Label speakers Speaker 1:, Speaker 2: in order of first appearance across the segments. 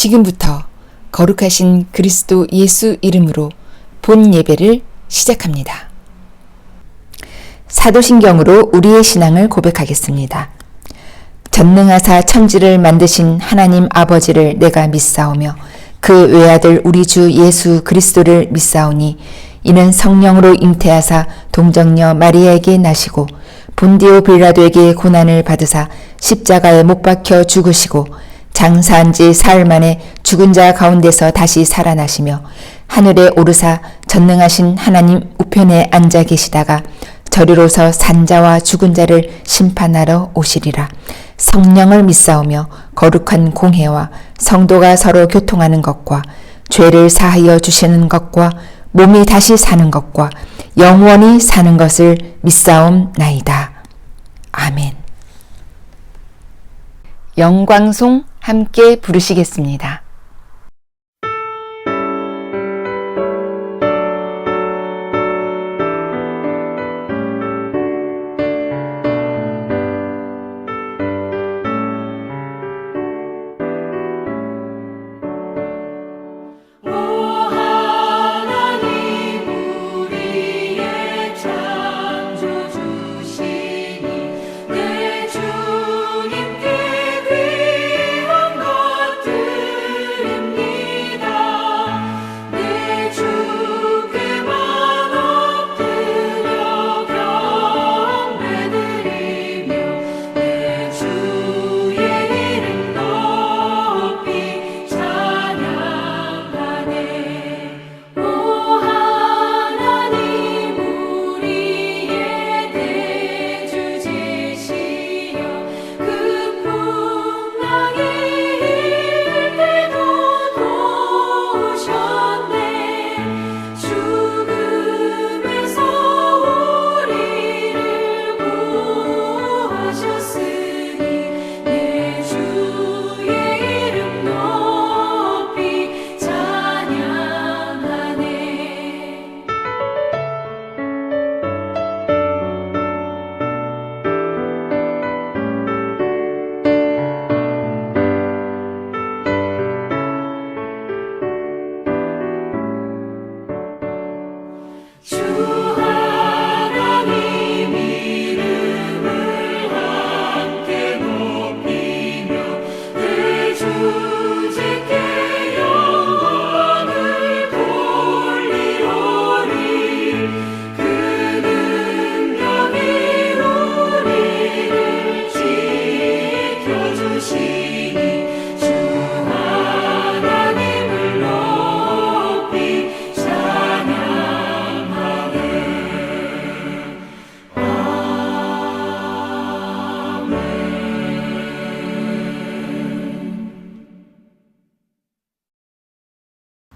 Speaker 1: 지금부터 거룩하신 그리스도 예수 이름으로 본 예배를 시작합니다. 사도신경으로 우리의 신앙을 고백하겠습니다. 전능하사 천지를 만드신 하나님 아버지를 내가 믿사오며 그 외아들 우리 주 예수 그리스도를 믿사오니 이는 성령으로 잉태하사 동정녀 마리아에게 나시고 본디오 빌라도에게 고난을 받으사 십자가에 못 박혀 죽으시고 장사한 지 사흘 만에 죽은 자 가운데서 다시 살아나시며 하늘에 오르사 전능하신 하나님 우편에 앉아 계시다가 저리로서 산자와 죽은 자를 심판하러 오시리라. 성령을 믿사오며 거룩한 공회와 성도가 서로 교통하는 것과 죄를 사하여 주시는 것과 몸이 다시 사는 것과 영원히 사는 것을 믿사옵나이다. 아멘. 영광송 함께 부르시겠습니다.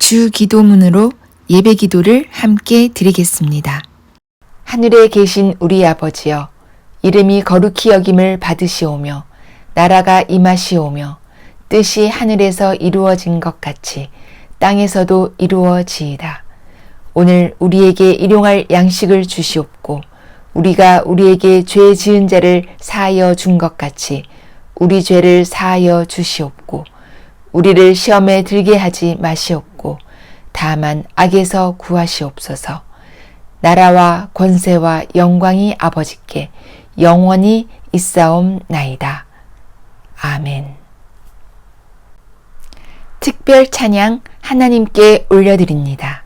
Speaker 1: 주 기도문으로 예배 기도를 함께 드리겠습니다. 하늘에 계신 우리 아버지여, 이름이 거룩히 여김을 받으시오며 나라가 임하시오며 뜻이 하늘에서 이루어진 것 같이 땅에서도 이루어지이다. 오늘 우리에게 일용할 양식을 주시옵고 우리가 우리에게 죄 지은 자를 사하여 준 것 같이 우리 죄를 사하여 주시옵고 우리를 시험에 들게 하지 마시옵고 다만 악에서 구하시옵소서. 나라와 권세와 영광이 아버지께 영원히 있사옵나이다. 아멘. 특별 찬양 하나님께 올려드립니다.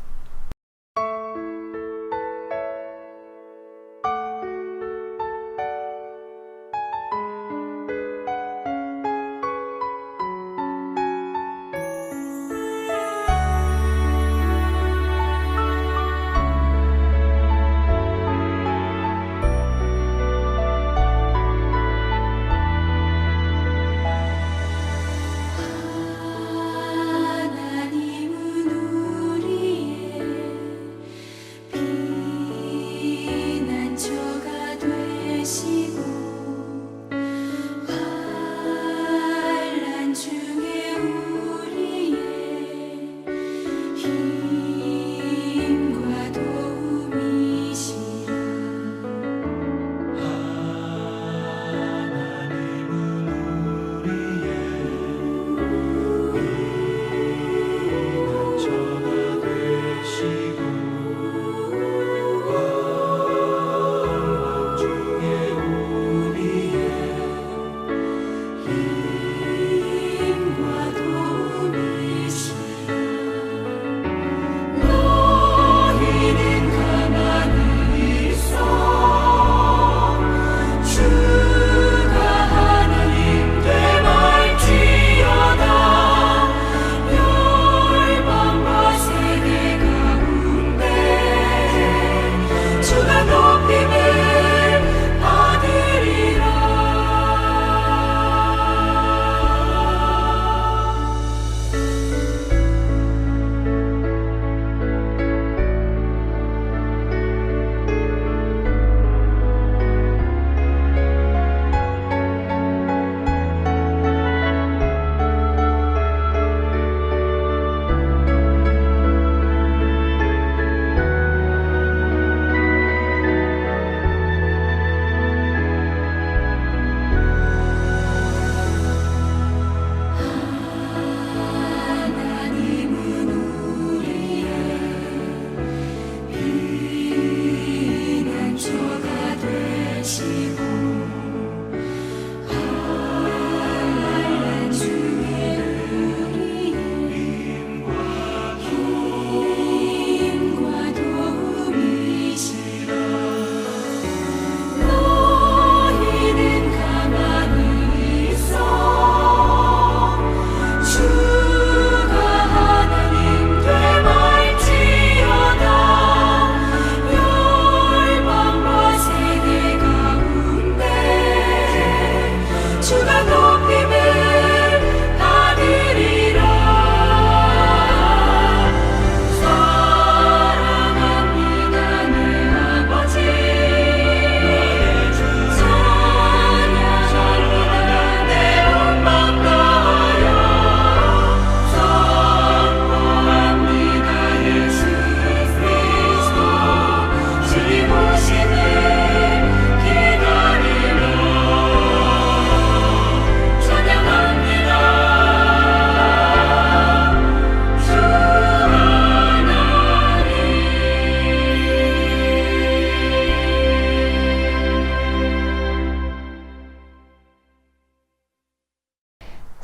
Speaker 2: 하나님은 우리의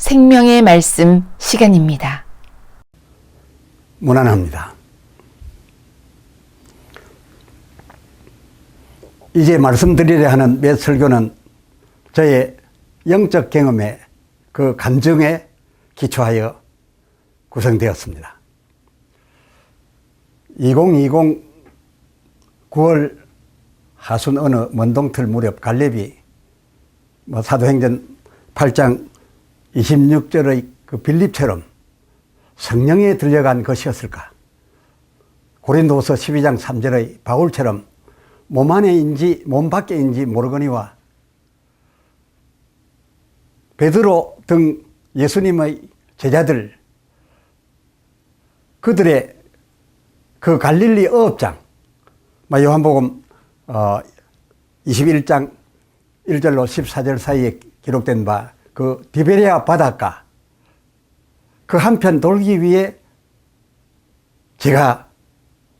Speaker 1: 생명의 말씀 시간입니다.
Speaker 2: 무난합니다. 이제 말씀드리려 하는 몇 설교는 저의 영적 경험의 그 감정에 기초하여 구성되었습니다. 2020 9월 하순 어느 먼동틀 무렵 갈렙이 사도행전 8장 26절의 그 빌립처럼 성령에 들려간 것이었을까? 고린도후서 12장 3절의 바울처럼 몸 안에인지 몸 밖에인지 모르거니와 베드로 등 예수님의 제자들, 그들의 그 갈릴리 어업장, 요한복음 21장 1절로 14절 사이에 기록된 바 그 디베리아 바닷가 그 한편 돌기 위해 제가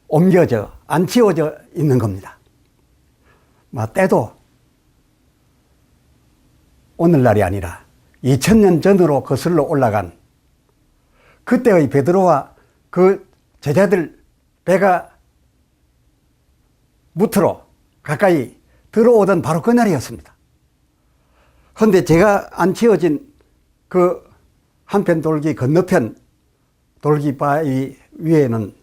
Speaker 2: 옮겨져 안치워져 있는 겁니다. 때도 오늘날이 아니라 2000년 전으로 거슬러 올라간 그때의 베드로와 그 제자들 배가 무트로 가까이 들어오던 바로 그날이었습니다. 그런데 제가 안치워진 그 한편 돌기 건너편 돌기 바위 위에는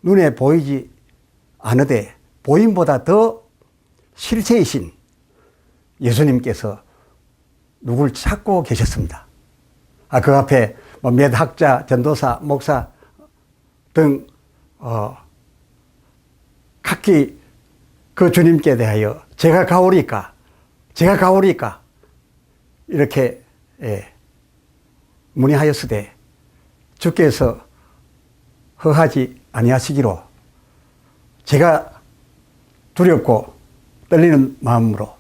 Speaker 2: 눈에 보이지 않으되 보임보다 더 실체이신 예수님께서 누굴 찾고 계셨습니다. 그 앞에 몇 학자, 전도사, 목사 등 각기 그 주님께 대하여 제가 가오리까 이렇게 문의하였으되 주께서 허하지 아니하시기로 제가 두렵고 떨리는 마음으로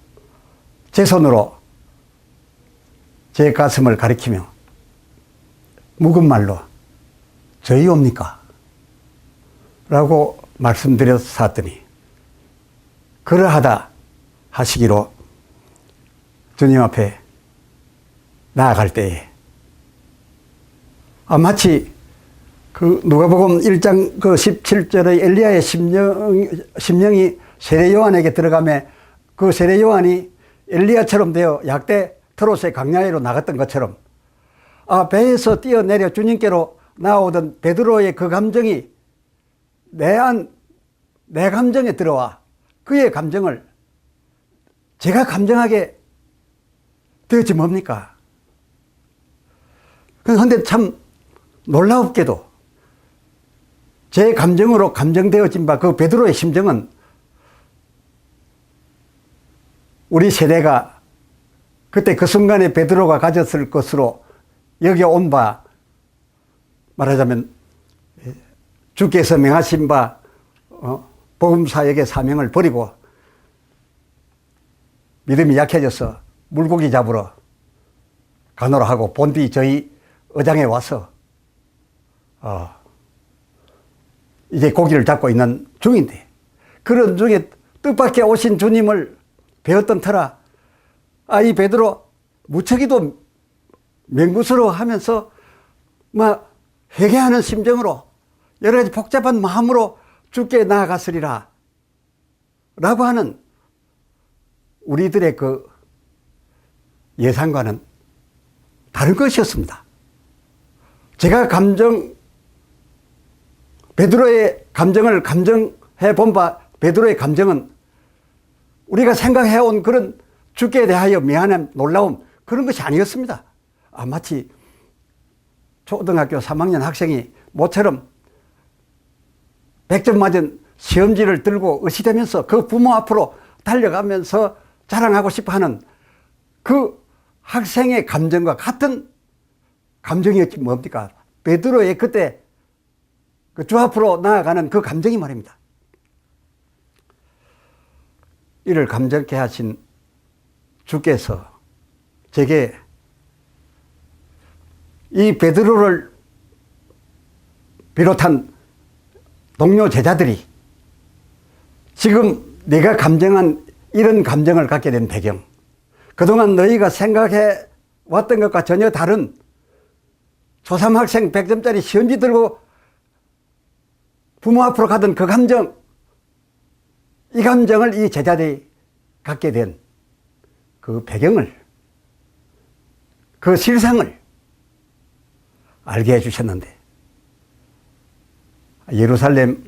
Speaker 2: 제 손으로 제 가슴을 가리키며 묵은 말로 저희옵니까? 라고 말씀드렸었더니 그러하다 하시기로 주님 앞에 나아갈 때에 마치 그 누가복음 1장 그 17절의 엘리야의 심령이 세례 요한에게 들어가며 그 세례 요한이 엘리야처럼 되어 약대 트롯의 광야로 나갔던 것처럼 배에서 뛰어내려 주님께로 나오던 베드로의 그 감정이 내 감정에 들어와 그의 감정을 제가 감정하게 되었지 뭡니까? 그런데 참 놀라웠게도 제 감정으로 감정되어진 바 그 베드로의 심정은 우리 세대가 그때 그 순간에 베드로가 가졌을 것으로 여기 온 바 말하자면 주께서 명하신 바 복음사역의 사명을 버리고 믿음이 약해져서 물고기 잡으러 가노라 하고 본디 저희 어장에 와서 이제 고기를 잡고 있는 중인데 그런 중에 뜻밖에 오신 주님을 배웠던 터라 이 베드로 무척이도 맹구스러워하면서 회개하는 심정으로 여러 가지 복잡한 마음으로 주께 나아갔으리라 라고 하는 우리들의 그 예상과는 다른 것이었습니다. 제가 베드로의 감정을 감정해 본 바 베드로의 감정은 우리가 생각해온 그런 주께 대하여 미안함, 놀라움 그런 것이 아니었습니다. 마치 초등학교 3학년 학생이 모처럼 100점 맞은 시험지를 들고 의시되면서 그 부모 앞으로 달려가면서 자랑하고 싶어하는 그 학생의 감정과 같은 감정이었지 뭡니까? 베드로의 그때 그 주 앞으로 나아가는 그 감정이 말입니다. 이를 감정케 하신 주께서 제게 이 베드로를 비롯한 동료 제자들이 지금 내가 감정한 이런 감정을 갖게 된 배경, 그동안 너희가 생각해 왔던 것과 전혀 다른 초3 학생 100점짜리 시험지 들고 부모 앞으로 가던 그 감정, 이 감정을 이 제자들이 갖게 된 그 배경을, 그 실상을 알게 해주셨는데, 예루살렘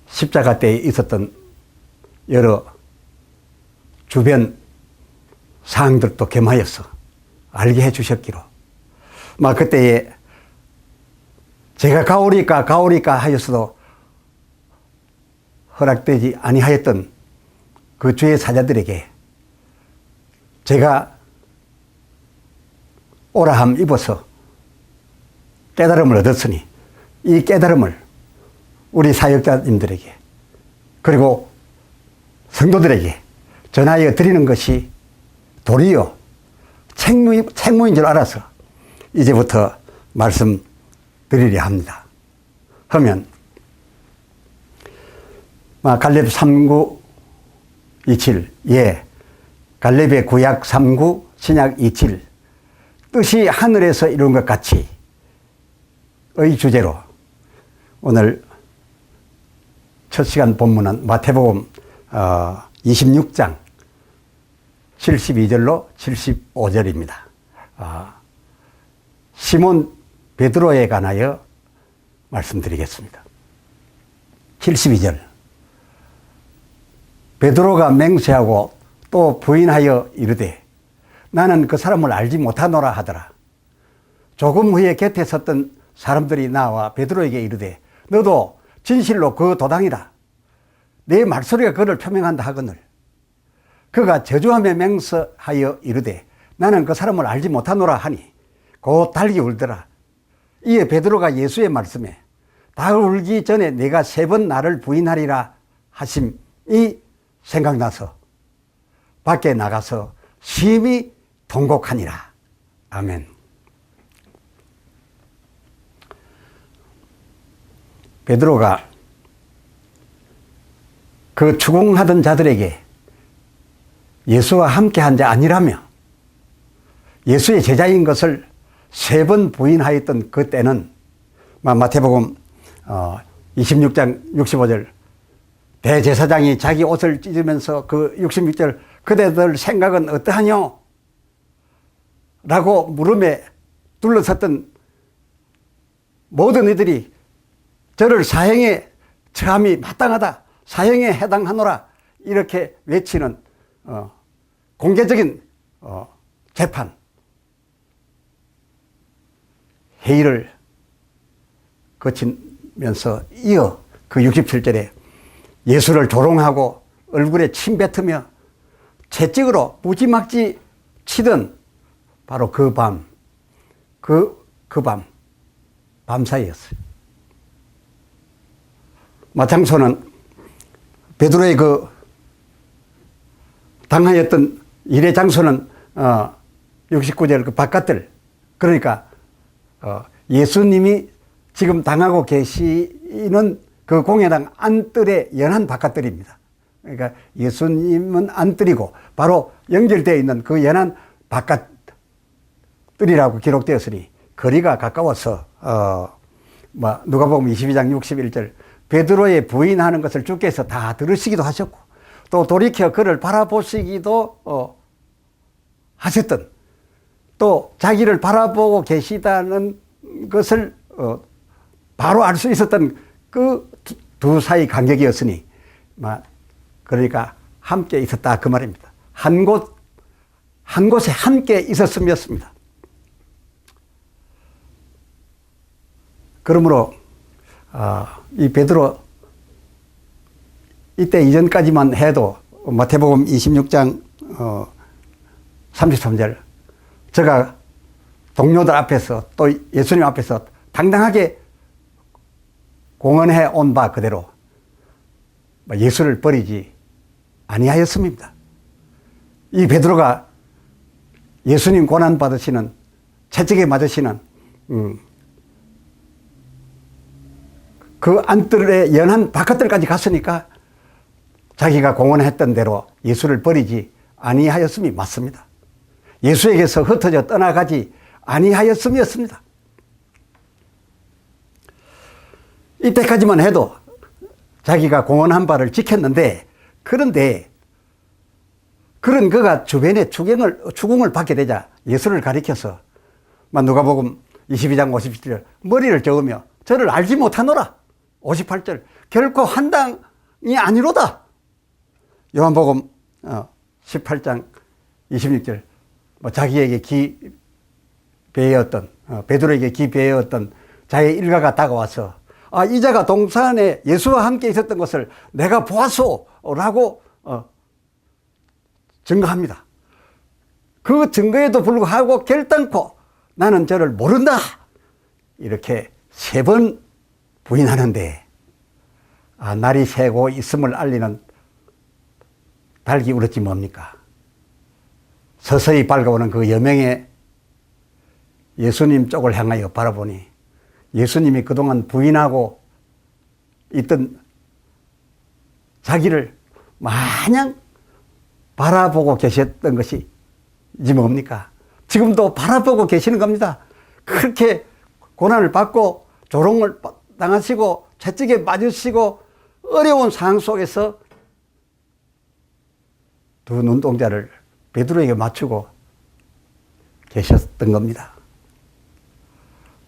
Speaker 2: 십자가 때에 있었던 여러 주변 사항들도 겸하여서 알게 해주셨기로, 막 그때에 제가 가오리까 하였어도 허락되지 아니하였던 그 주의 사자들에게 제가 오라함 입어서 깨달음을 얻었으니 이 깨달음을 우리 사역자님들에게 그리고 성도들에게 전하여 드리는 것이 도리어 책무인 줄 알아서 이제부터 말씀드리려 합니다. 하면 갈렙 3927, 예, 갈렙의 구약 39, 신약 27, 뜻이 하늘에서 이룬 것 같이 의 주제로 오늘 첫 시간 본문은 마태복음 26장 72절로 75절입니다. 시몬 베드로에 관하여 말씀드리겠습니다. 72절. 베드로가 맹세하고 또 부인하여 이르되 나는 그 사람을 알지 못하노라 하더라. 조금 후에 곁에 섰던 사람들이 나와 베드로에게 이르되 너도 진실로 그 도당이라. 내 말소리가 그를 표명한다 하거늘. 그가 저주하며 맹세하여 이르되 나는 그 사람을 알지 못하노라 하니 곧 달기 울더라. 이에 베드로가 예수의 말씀에 다 울기 전에 내가 3번 나를 부인하리라 하심이 생각나서 밖에 나가서 심히 통곡하니라. 아멘. 베드로가 그 추궁하던 자들에게 예수와 함께한 자 아니라며 예수의 제자인 것을 3번 부인하였던 그 때는 마태복음 26장 65절 대제사장이 자기 옷을 찢으면서 그 66절 그대들 생각은 어떠하뇨? 라고 물음에 둘러섰던 모든 이들이 저를 사형에 처함이 마땅하다, 사형에 해당하노라 이렇게 외치는 공개적인 재판, 회의를 거치면서 이어 그 67절에 예수를 조롱하고 얼굴에 침 뱉으며 채찍으로 무지막지 치던 바로 그 밤, 밤 사이였어요. 장소는 베드로의 그 당하였던 일의 장소는 69절 그 바깥들, 그러니까 예수님이 지금 당하고 계시는 그 공회당 안뜰의 연한 바깥들입니다. 그러니까 예수님은 안뜰이고 바로 연결되어 있는 그 연한 바깥들이라고 기록되었으니 거리가 가까워서 누가복음 22장 61절 베드로의 부인하는 것을 주께서 다 들으시기도 하셨고 또 돌이켜 그를 바라보시기도 하셨던, 또 자기를 바라보고 계시다는 것을 바로 알 수 있었던 그 두 사이 간격이었으니 그러니까 함께 있었다 그 말입니다. 한 곳에 함께 있었음이었습니다. 그러므로 이 베드로 이때 이전까지만 해도 마태복음 26장 33절 제가 동료들 앞에서 또 예수님 앞에서 당당하게 공언해 온 바 그대로 예수를 버리지 아니하였습니다. 이 베드로가 예수님 고난 받으시는 채찍에 맞으시는 그 안뜰의 연한 바깥들까지 갔으니까 자기가 공언했던 대로 예수를 버리지 아니하였음이 맞습니다. 예수에게서 흩어져 떠나가지 아니하였음이었습니다. 이때까지만 해도 자기가 공언한 바를 지켰는데, 그런데 그런 그가 주변에 추궁을 받게 되자 예수를 가리켜서 누가복음 22장 57절 머리를 저으며 저를 알지 못하노라. 58절 결코 한당이 아니로다. 요한복음 18장 26절 자기에게 기배였던 베드로에게 기배였던 자의 일가가 다가와서 이 자가 동산에 예수와 함께 있었던 것을 내가 보았소라고 증거합니다. 그 증거에도 불구하고 결단코 나는 저를 모른다 이렇게 3번 부인하는데, 날이 새고 있음을 알리는 달기 울었지 뭡니까? 서서히 밝아오는 그 여명의 예수님 쪽을 향하여 바라보니 예수님이 그동안 부인하고 있던 자기를 마냥 바라보고 계셨던 것이지 뭡니까? 지금도 바라보고 계시는 겁니다. 그렇게 고난을 받고 조롱을 당하시고 채찍에 맞으시고 어려운 상황 속에서 두 눈동자를 베드로에게 맞추고 계셨던 겁니다.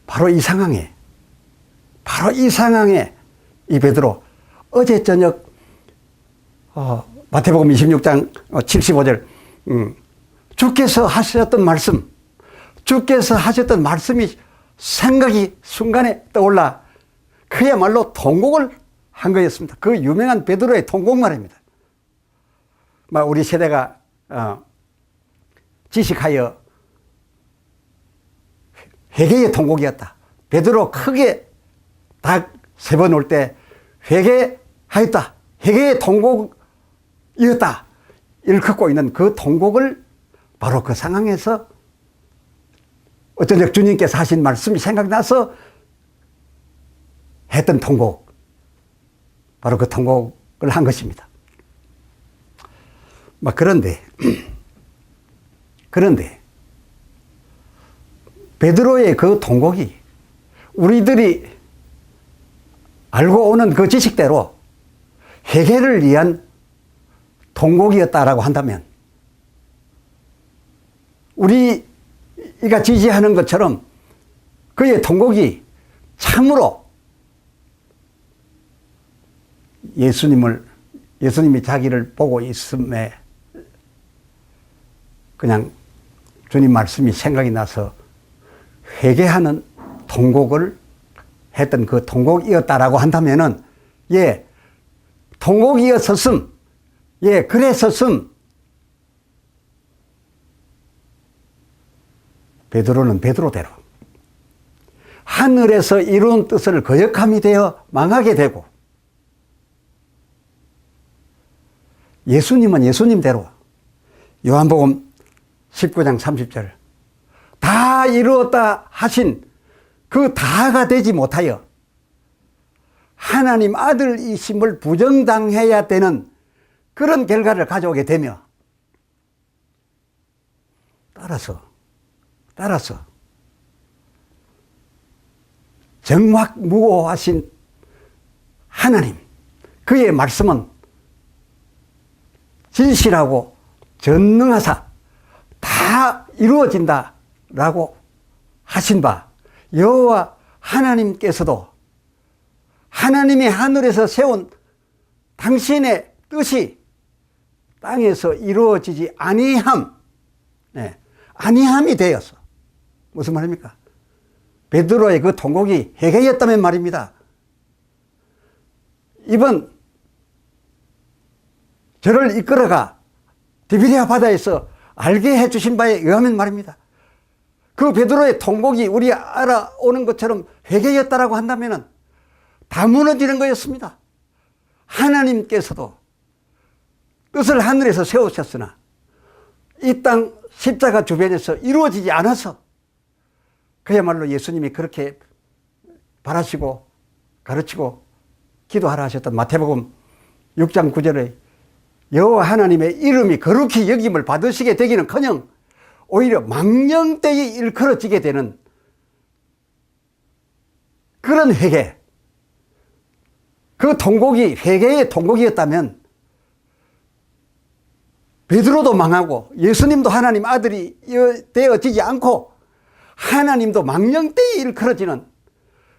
Speaker 2: 바로 이 상황에 이 베드로 어제 저녁 마태복음 26장 75절 주께서 하셨던 말씀이 생각이 순간에 떠올라 그야말로 통곡을 한 거였습니다. 그 유명한 베드로의 통곡말입니다. 우리 세대가 지식하여 회개의 통곡이었다. 베드로 크게 닭 3번 올 때 회개하였다. 회개의 통곡이었다. 일컫고 있는 그 통곡을 바로 그 상황에서 어쩌적 주님께서 하신 말씀이 생각나서 했던 통곡, 바로 그 통곡을 한 것입니다. 그런데 베드로의 그 통곡이 우리들이 알고 오는 그 지식대로 회개를 위한 통곡이었다라고 한다면, 우리가 지지하는 것처럼 그의 통곡이 참으로 예수님이 자기를 보고 있음에 그냥 주님 말씀이 생각이 나서 회개하는 통곡을 했던 그 통곡이었다라고 한다면은, 통곡이었었음, 그랬었음. 베드로는 베드로대로 하늘에서 이룬 뜻을 거역함이 되어 망하게 되고, 예수님은 예수님대로 요한복음 19장 30절 다 이루었다 하신 그 다가 되지 못하여 하나님 아들이심을 부정당해야 되는 그런 결과를 가져오게 되며, 따라서 정확무오하신 하나님, 그의 말씀은 진실하고 전능하사 다 이루어진다라고 하신 바 여호와 하나님께서도 하나님이 하늘에서 세운 당신의 뜻이 땅에서 이루어지지 아니함이 되어서, 무슨 말입니까? 베드로의 그 통곡이 회개였다면 말입니다. 이번 저를 이끌어가 디비리아 바다에서 알게 해주신 바에 의하면 말입니다. 그 베드로의 통곡이 우리 알아오는 것처럼 회개였다라고 한다면 다 무너지는 거였습니다. 하나님께서도 뜻을 하늘에서 세우셨으나 이 땅 십자가 주변에서 이루어지지 않아서 그야말로 예수님이 그렇게 바라시고 가르치고 기도하라 하셨던 마태복음 6장 9절에 여호와 하나님의 이름이 거룩히 여김을 받으시게 되기는커녕 오히려 망령되이 일컬어지게 되는 그런 회개, 그 통곡이 회개의 통곡이었다면 베드로도 망하고 예수님도 하나님 아들이 되어지지 않고 하나님도 망령되이 일컬어지는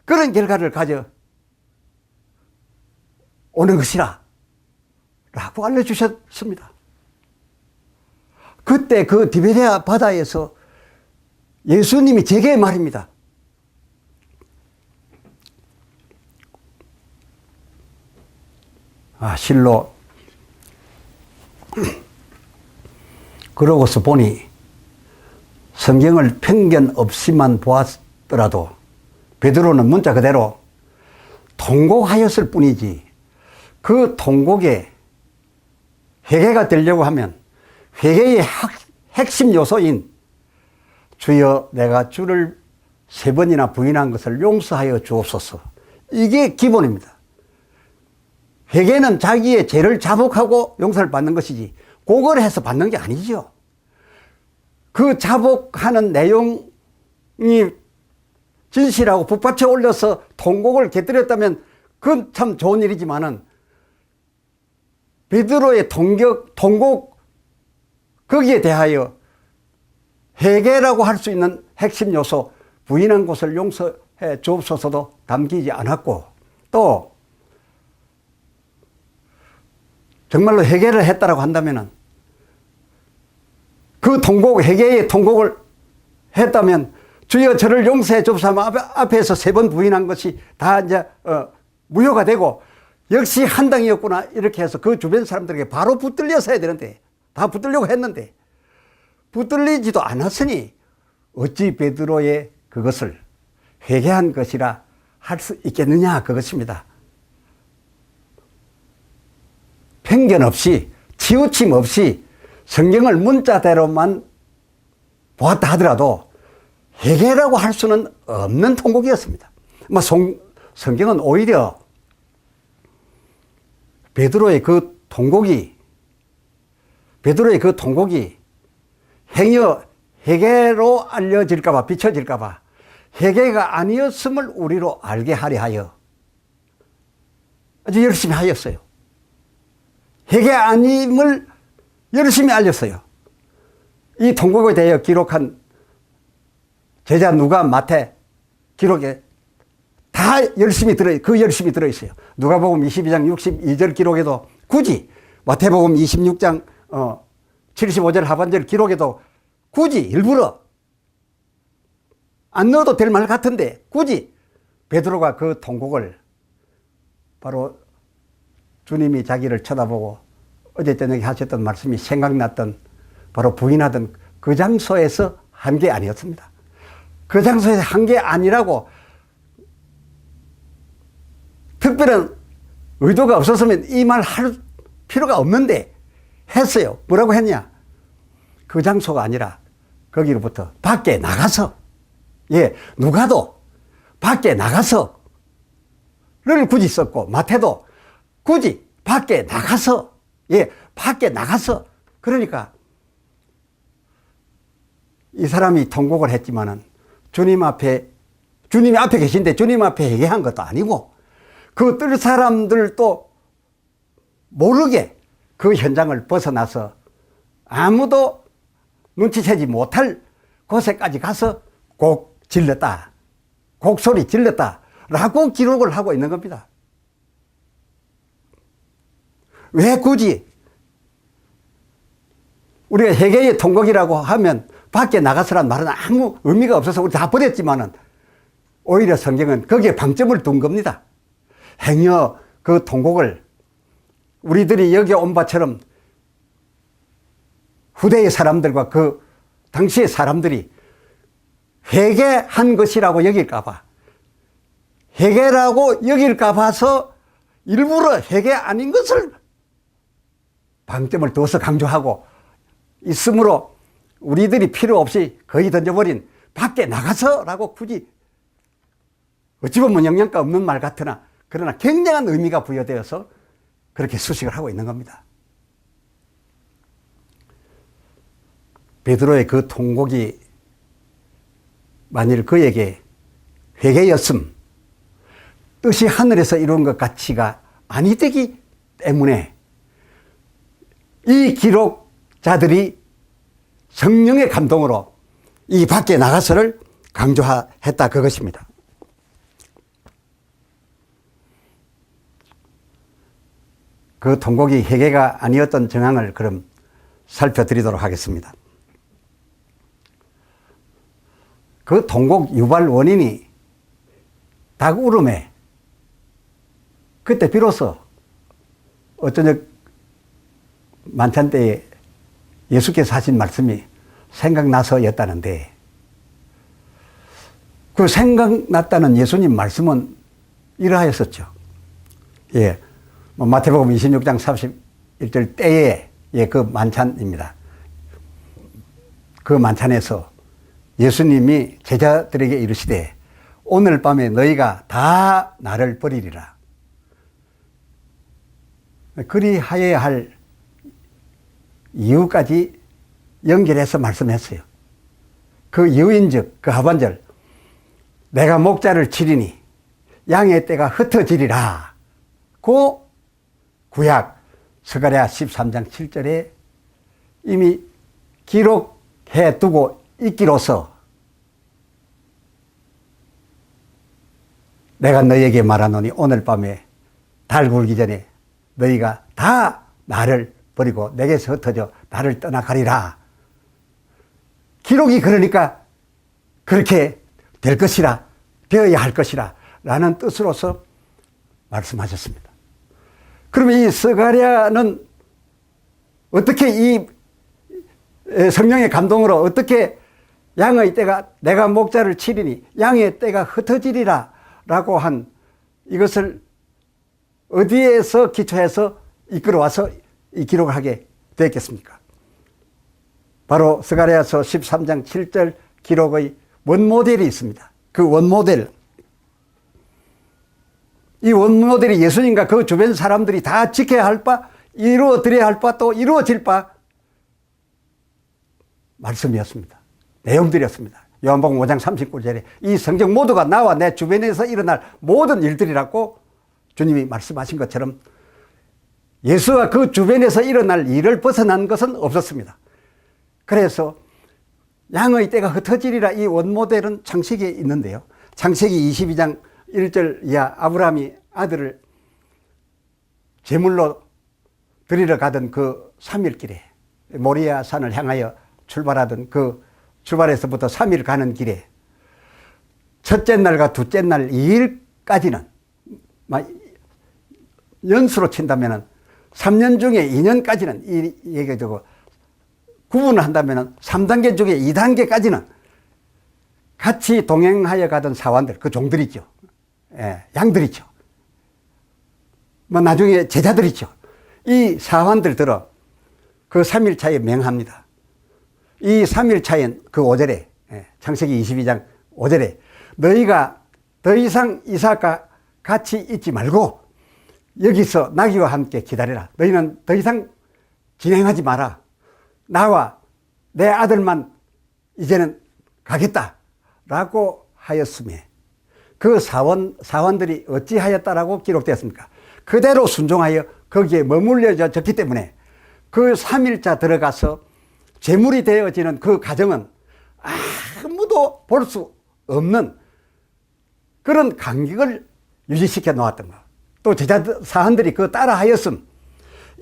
Speaker 2: 그런 결과를 가져 오는 것이라 라고 알려주셨습니다. 그때 그 디베레아 바다에서 예수님이 제게 말입니다. 실로 그러고서 보니 성경을 편견 없이만 보았더라도 베드로는 문자 그대로 통곡하였을 뿐이지 그 통곡에 회개가 되려고 하면 회개의 핵심 요소인 주여 내가 주를 3번이나 부인한 것을 용서하여 주옵소서, 이게 기본입니다. 회개는 자기의 죄를 자복하고 용서를 받는 것이지 그걸 해서 받는 게 아니죠. 그 자복하는 내용이 진실하고 북받쳐 올려서 통곡을 곁들였다면 그건 참 좋은 일이지만은 베드로의 통곡 거기에 대하여 회개라고 할 수 있는 핵심 요소 부인한 것을 용서해 주옵소서도 담기지 않았고, 또 정말로 회개를 했다라고 한다면은 그 통곡, 회개의 통곡을 했다면 주여 저를 용서해 주옵소서 앞에서 3번 부인한 것이 다 이제 무효가 되고 역시 한당이었구나 이렇게 해서 그 주변 사람들에게 바로 붙들려서 해야 되는데 다 붙들려고 했는데 붙들리지도 않았으니 어찌 베드로의 그것을 회개한 것이라 할 수 있겠느냐, 그것입니다. 편견 없이 치우침 없이 성경을 문자대로만 보았다 하더라도 회개라고 할 수는 없는 통곡이었습니다. 성경은 오히려 베드로의 그 통곡이 행여 회개로 알려질까봐, 비춰질까봐 회개가 아니었음을 우리로 알게 하려 하여 아주 열심히 하였어요. 회개 아님을 열심히 알렸어요. 이 통곡에 대해 기록한 제자 누가, 마태 기록에 다 열심히 들어있어요. 누가복음 22장 62절 기록에도 굳이, 마태복음 26장 75절 하반절 기록에도 굳이 일부러 안 넣어도 될 말 같은데 굳이 베드로가 그 통곡을 바로 주님이 자기를 쳐다보고 어제 저녁에 하셨던 말씀이 생각났던, 바로 부인하던 그 장소에서 한 게 아니었습니다. 그 장소에서 한 게 아니라고 특별한 의도가 없었으면 이 말 할 필요가 없는데 했어요. 뭐라고 했냐? 그 장소가 아니라 거기로부터 밖에 나가서, 누가도 밖에 나가서를 굳이 썼고, 마태도 굳이 밖에 나가서, 밖에 나가서. 그러니까 이 사람이 통곡을 했지만은 주님이 앞에 계신데 주님 앞에 회개한 것도 아니고 그 뜰 사람들도 모르게 그 현장을 벗어나서 아무도 눈치채지 못할 곳에까지 가서 곡소리 질렀다 라고 기록을 하고 있는 겁니다. 왜 굳이 우리가 회개의 통곡이라고 하면 밖에 나가서란 말은 아무 의미가 없어서 우리 다 버렸지만은 오히려 성경은 거기에 방점을 둔 겁니다. 행여 그 통곡을 우리들이 여기 온 바처럼 후대의 사람들과 그 당시의 사람들이 회개한 것이라고 여길까봐, 회개라고 여길까봐서 일부러 회개 아닌 것을 방점을 두어서 강조하고 있으므로 우리들이 필요 없이 거의 던져버린 밖에 나가서라고 굳이 어찌 보면 영양가 없는 말 같으나 그러나 굉장한 의미가 부여되어서 그렇게 수식을 하고 있는 겁니다. 베드로의 그 통곡이 만일 그에게 회개였음, 뜻이 하늘에서 이룬 것 같이가 아니 되기 때문에 이 기록자들이 성령의 감동으로 이 밖에 나가서를 강조했다 그것입니다. 그 통곡이 회개가 아니었던 정황을 그럼 살펴드리도록 하겠습니다. 그 통곡 유발 원인이 닭울음에 그때 비로소 어쩌적 만찬 때에 예수께서 하신 말씀이 생각나서였다는데, 그 생각났다는 예수님 말씀은 이러하였었죠. 예. 마태복음 26장 31절 때에 그 만찬입니다. 그 만찬에서 예수님이 제자들에게 이르시되 오늘 밤에 너희가 다 나를 버리리라. 그리하여야 할 이유까지 연결해서 말씀했어요. 그 이유인즉 그 하반절 내가 목자를 치리니 양의 떼가 흩어지리라. 그 구약 스가랴 13장 7절에 이미 기록해 두고 있기로서 내가 너희에게 말하노니 오늘 밤에 달 굴기 전에 너희가 다 나를 버리고 내게서 흩어져 나를 떠나가리라. 기록이 그러니까 그렇게 될 것이라, 되어야 할 것이라 라는 뜻으로서 말씀하셨습니다. 그러면 이 스가랴는 어떻게 이 성령의 감동으로 어떻게 양의 떼가 내가 목자를 치리니 양의 떼가 흩어지리라 라고 한 이것을 어디에서 기초해서 이끌어와서 이 기록을 하게 되었겠습니까? 바로 스가랴서 13장 7절 기록의 원모델이 있습니다. 그 원모델, 이 원모델이 예수님과 그 주변 사람들이 다 지켜야 할 바, 이루어드려야 할 바, 또 이루어질 바 말씀이었습니다. 내용들이었습니다. 요한복음 5장 39절에 이 성경 모두가 나와 내 주변에서 일어날 모든 일들이라고 주님이 말씀하신 것처럼 예수와 그 주변에서 일어날 일을 벗어난 것은 없었습니다. 그래서 양의 떼가 흩어지리라 이 원모델은 창세기에 있는데요. 창세기 22장 1절 이하 아브라함이 아들을 제물로 드리러 가던 그 3일 길에 모리아 산을 향하여 출발하던 그 출발에서부터 3일 가는 길에 첫째 날과 둘째 날 2일까지는 연수로 친다면 3년 중에 2년까지는 이 얘기가 되고 구분을 한다면 3단계 중에 2단계까지는 같이 동행하여 가던 사환들, 그 종들이죠. 예, 양들이죠. 나중에 제자들이죠. 이 사환들 들어 그 3일 차에 맹합니다. 이 3일 차엔 그 5절에, 창세기 22장 5절에 너희가 더 이상 이삭과 같이 있지 말고 여기서 나귀와 함께 기다려라. 너희는 더 이상 진행하지 마라. 나와 내 아들만 이제는 가겠다. 라고 하였음에 그 사원들이 어찌하였다라고 기록되었습니까? 그대로 순종하여 거기에 머물러졌기 때문에 그 3일차 들어가서 제물이 되어지는 그 과정은 아무도 볼 수 없는 그런 간격을 유지시켜 놓았던 것. 또 사람들이 그 따라하였음.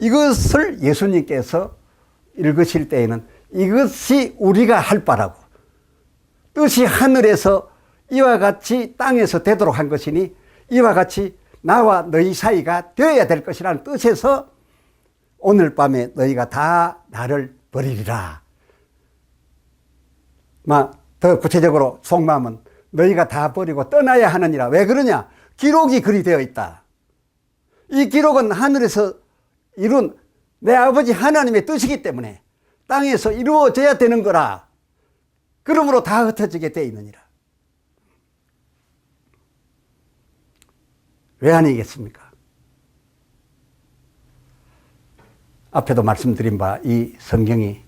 Speaker 2: 이것을 예수님께서 읽으실 때에는 이것이 우리가 할 바라고, 뜻이 하늘에서 이와 같이 땅에서 되도록 한 것이니 이와 같이 나와 너희 사이가 되어야 될 것이라는 뜻에서 오늘 밤에 너희가 다 나를 버리리라. 더 구체적으로 속마음은 너희가 다 버리고 떠나야 하느니라. 왜 그러냐? 기록이 그리 되어 있다. 이 기록은 하늘에서 이룬 내 아버지 하나님의 뜻이기 때문에 땅에서 이루어져야 되는 거라. 그러므로 다 흩어지게 되어 있느니라. 왜 아니겠습니까? 앞에도 말씀드린 바 이 성경이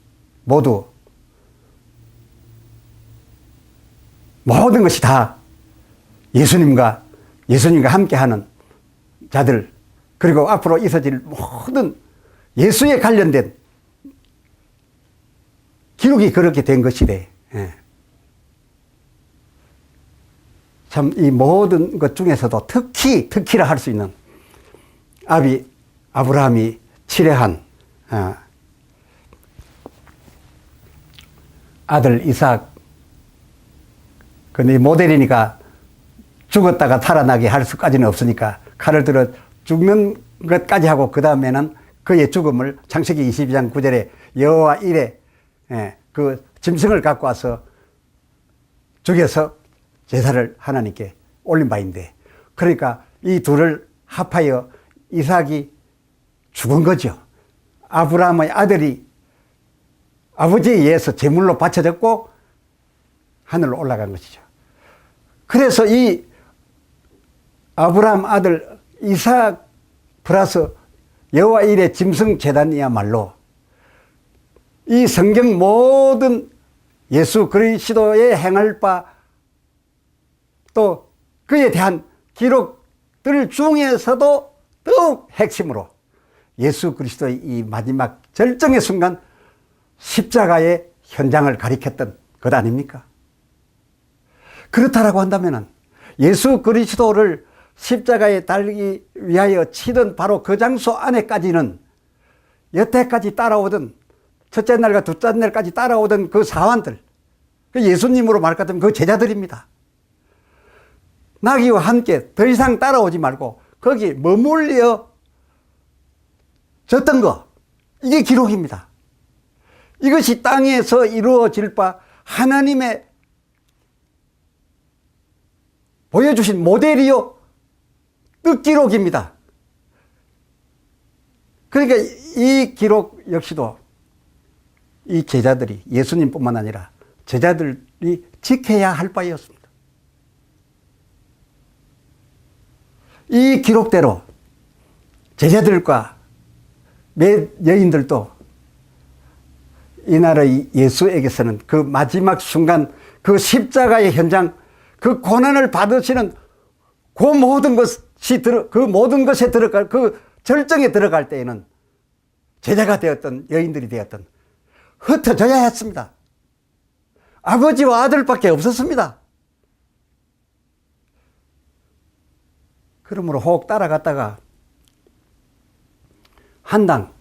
Speaker 2: 모두 모든 것이 다 예수님과 함께하는 자들, 그리고 앞으로 있어질 모든 예수에 관련된 기록이 그렇게 된 것이래. 예. 참 이 모든 것 중에서도 특히라 할 수 있는 아브라함이 치레한 아들 이삭, 근데 모델이니까 죽었다가 살아나게 할 수까지는 없으니까 칼을 들어 죽는 것까지 하고 그 다음에는 그의 죽음을 창세기 22장 9절에 여호와 이레 그 짐승을 갖고 와서 죽여서 제사를 하나님께 올린 바인데, 그러니까 이 둘을 합하여 이삭이 죽은 거죠. 아브라함의 아들이 아버지에 의해서 제물로 바쳐졌고 하늘로 올라간 것이죠. 그래서 이 아브라함 아들 이삭 플러스 여호와 일의 짐승 제단이야말로 이 성경 모든 예수 그리스도의 행할 바 또 그에 대한 기록들 중에서도 더욱 핵심으로 예수 그리스도의 이 마지막 절정의 순간 십자가의 현장을 가리켰던 것 아닙니까? 그렇다라고 한다면 예수 그리스도를 십자가에 달기 위하여 치던 바로 그 장소 안에까지는 여태까지 따라오던 첫째 날과 둘째 날까지 따라오던 그 사환들, 그 예수님으로 말 같으면 그 제자들입니다. 나귀와 함께 더 이상 따라오지 말고 거기 머물려 졌던 거, 이게 기록입니다. 이것이 땅에서 이루어질 바 하나님의 보여주신 모델이요 뜻기록입니다. 그러니까 이 기록 역시도 이 제자들이, 예수님뿐만 아니라 제자들이 지켜야 할 바였습니다. 이 기록대로 제자들과 몇 여인들도 이날의 예수에게서는 그 마지막 순간, 그 십자가의 현장, 그 고난을 받으시는 그 모든 것에 들어갈, 그 절정에 들어갈 때에는 제자가 되었던 여인들이 되었던 흩어져야 했습니다. 아버지와 아들밖에 없었습니다. 그러므로 혹 따라갔다가 한당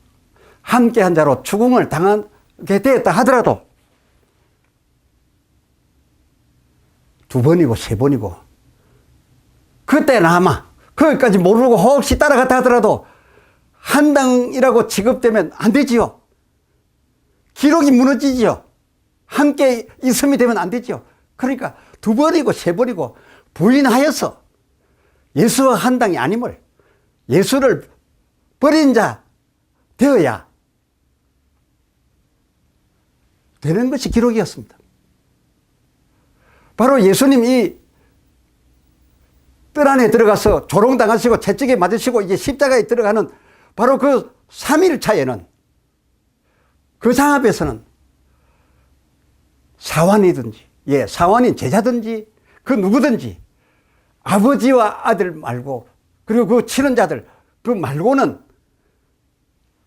Speaker 2: 함께 한 자로 추궁을 당하게 되었다 하더라도 두 번이고 세 번이고 그때는 아마 거기까지 모르고 혹시 따라갔다 하더라도 한당이라고 취급되면 안 되지요. 기록이 무너지지요. 함께 있음이 되면 안 되지요. 그러니까 두 번이고 세 번이고 부인하여서 예수와 한당이 아님을, 예수를 버린 자 되어야 되는 것이 기록이었습니다. 바로 예수님이 뜰 안에 들어가서 조롱당하시고 채찍에 맞으시고 이제 십자가에 들어가는 바로 그 3일차에는 그 장앞에서는 사환이든지, 사환인 제자든지 그 누구든지 아버지와 아들 말고, 그리고 그 치는 자들 그 말고는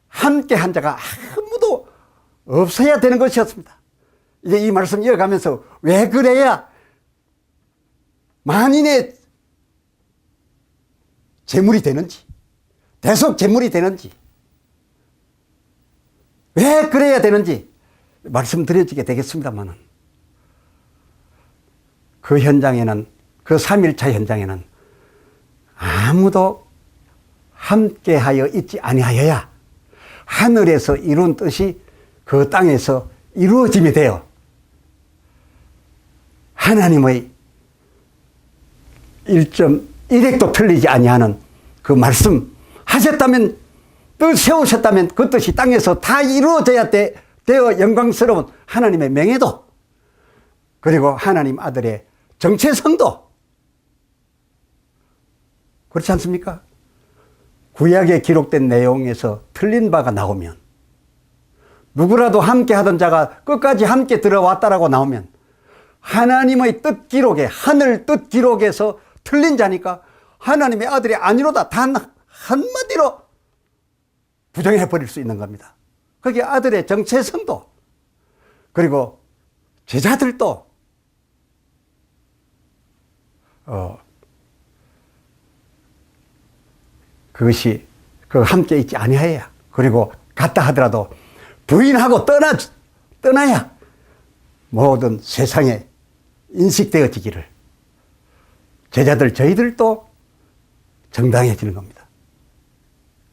Speaker 2: 함께 한 자가 아무도 없어야 되는 것이었습니다. 이제 이 말씀 이어가면서 왜 그래야 만인의 제물이 되는지, 대속 제물이 되는지, 왜 그래야 되는지 말씀드려지게 되겠습니다만은, 그 현장에는, 그 3일차 현장에는 아무도 함께하여 있지 아니하여야 하늘에서 이룬 뜻이 그 땅에서 이루어짐이 되어 하나님의 1.1핵도 틀리지 아니하는 그 말씀 하셨다면, 뜻 세우셨다면 그 뜻이 땅에서 다 이루어져야 되어 영광스러운 하나님의 명예도, 그리고 하나님 아들의 정체성도, 그렇지 않습니까? 구약에 기록된 내용에서 틀린 바가 나오면, 누구라도 함께 하던 자가 끝까지 함께 들어왔다라고 나오면 하나님의 뜻 기록에, 하늘 뜻 기록에서 틀린 자니까 하나님의 아들이 아니로다 단 한마디로 부정해 버릴 수 있는 겁니다. 그게 아들의 정체성도, 그리고 제자들도 그것이 함께 있지 아니하여야, 그리고 갔다 하더라도 부인하고 떠나야 모든 세상에 인식되어지기를, 제자들 저희들도 정당해지는 겁니다.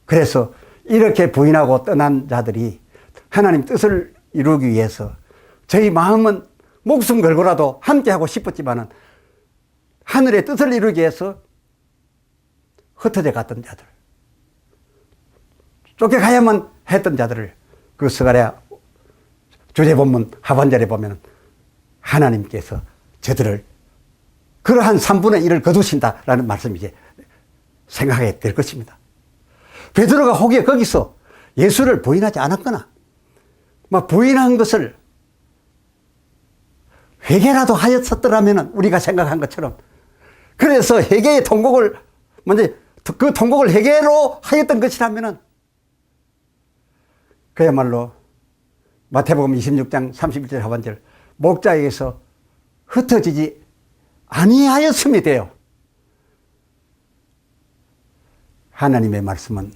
Speaker 2: 그래서 이렇게 부인하고 떠난 자들이 하나님 뜻을 이루기 위해서 저희 마음은 목숨 걸고라도 함께하고 싶었지만은 하늘의 뜻을 이루기 위해서 흩어져 갔던 자들, 쫓겨가야만 했던 자들을 그 스가랴 주제본문 하반절에 보면 하나님께서 저들을 그러한 3분의 1을 거두신다라는 말씀이 이제 생각하게 될 것입니다. 베드로가 혹여 거기서 예수를 부인하지 않았거나 막 부인한 것을 회개라도 하였었더라면 우리가 생각한 것처럼, 그래서 회개의 통곡을 먼저 그 통곡을 회개로 하였던 것이라면 그야말로 마태복음 26장 31절 하반절 목자에게서 흩어지지 아니하였음이 돼요. 하나님의 말씀은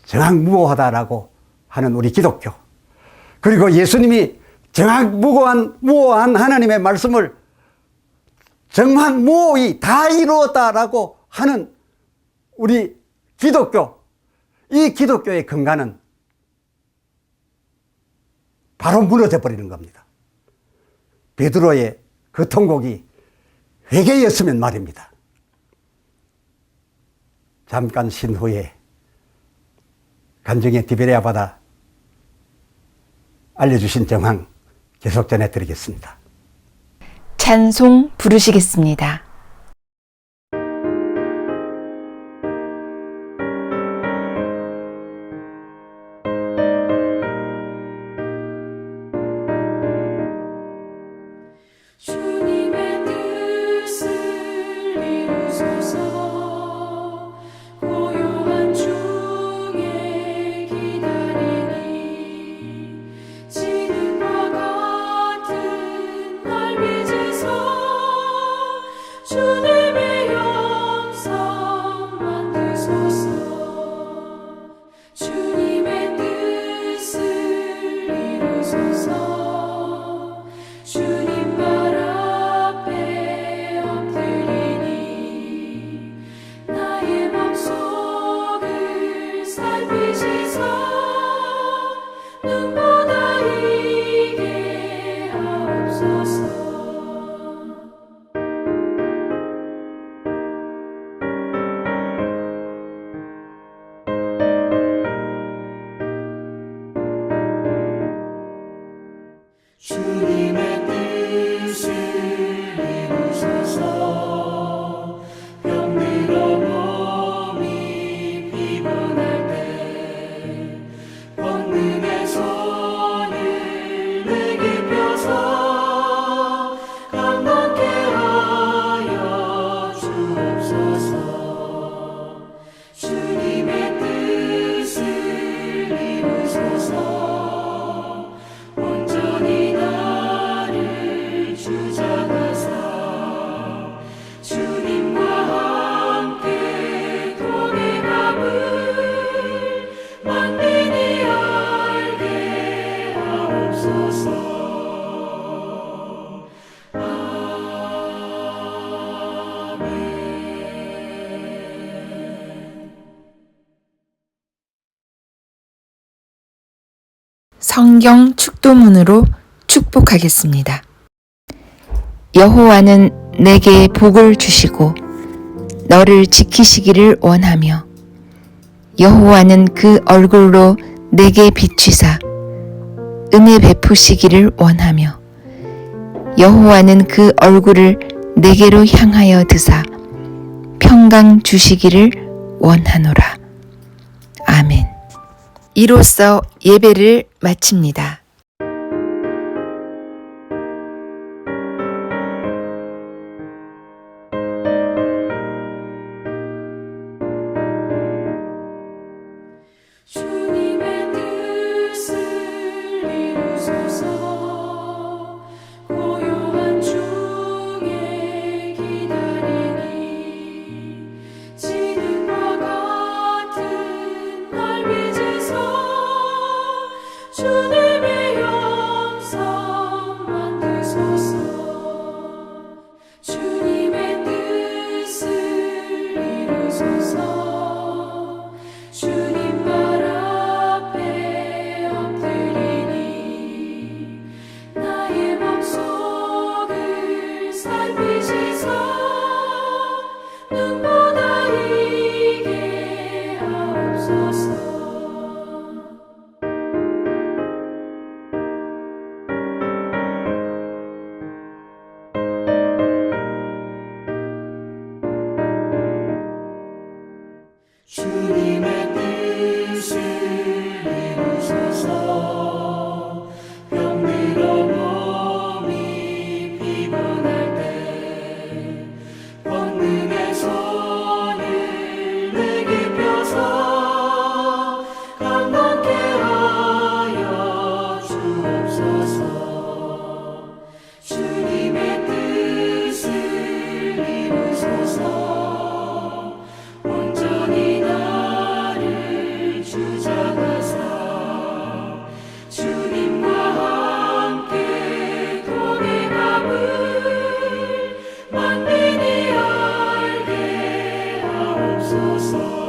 Speaker 2: 정확무오하다라고 하는 우리 기독교, 그리고 예수님이 정확무오한 하나님의 말씀을 정확무오히 다 이루었다라고 하는 우리 기독교, 이 기독교의 근간은 바로 무너져 버리는 겁니다. 베드로의 그 통곡이 회개였으면 말입니다. 잠깐 쉰 후에 간증의 디베레아 바다 알려주신 정황 계속 전해드리겠습니다.
Speaker 1: 찬송 부르시겠습니다.
Speaker 3: 주님의 뜻을 이루소서. 고요한 중에 기다리니 지능과 같은 날 빚으소. 주님의 영성 만드소서. 주님의 뜻을 이루소서. 주님 발 앞에 엎드리니 나의 맘속을 살피시소. 눈보다 이게 하옵소서. 주님의 뜻을 이루소서. 병들어 몸이 피곤할 때 권능의 손을 내게 펴서 강건케 하여 주옵소서. 주님의 뜻을 이루소서. 온전히 나를 주장하사 주님과 함께 동행함을 만민이 알게 하옵소서. 아멘.
Speaker 1: 성경 축도문으로 축복하겠습니다. 여호와는 내게 복을 주시고 너를 지키시기를 원하며 여호와는 그 얼굴로 내게 비추사 은혜 베푸시기를 원하며 여호와는 그 얼굴을 내게로 향하여 드사 평강 주시기를 원하노라. 아멘. 이로써 예배를 마칩니다.
Speaker 3: 주옵소서.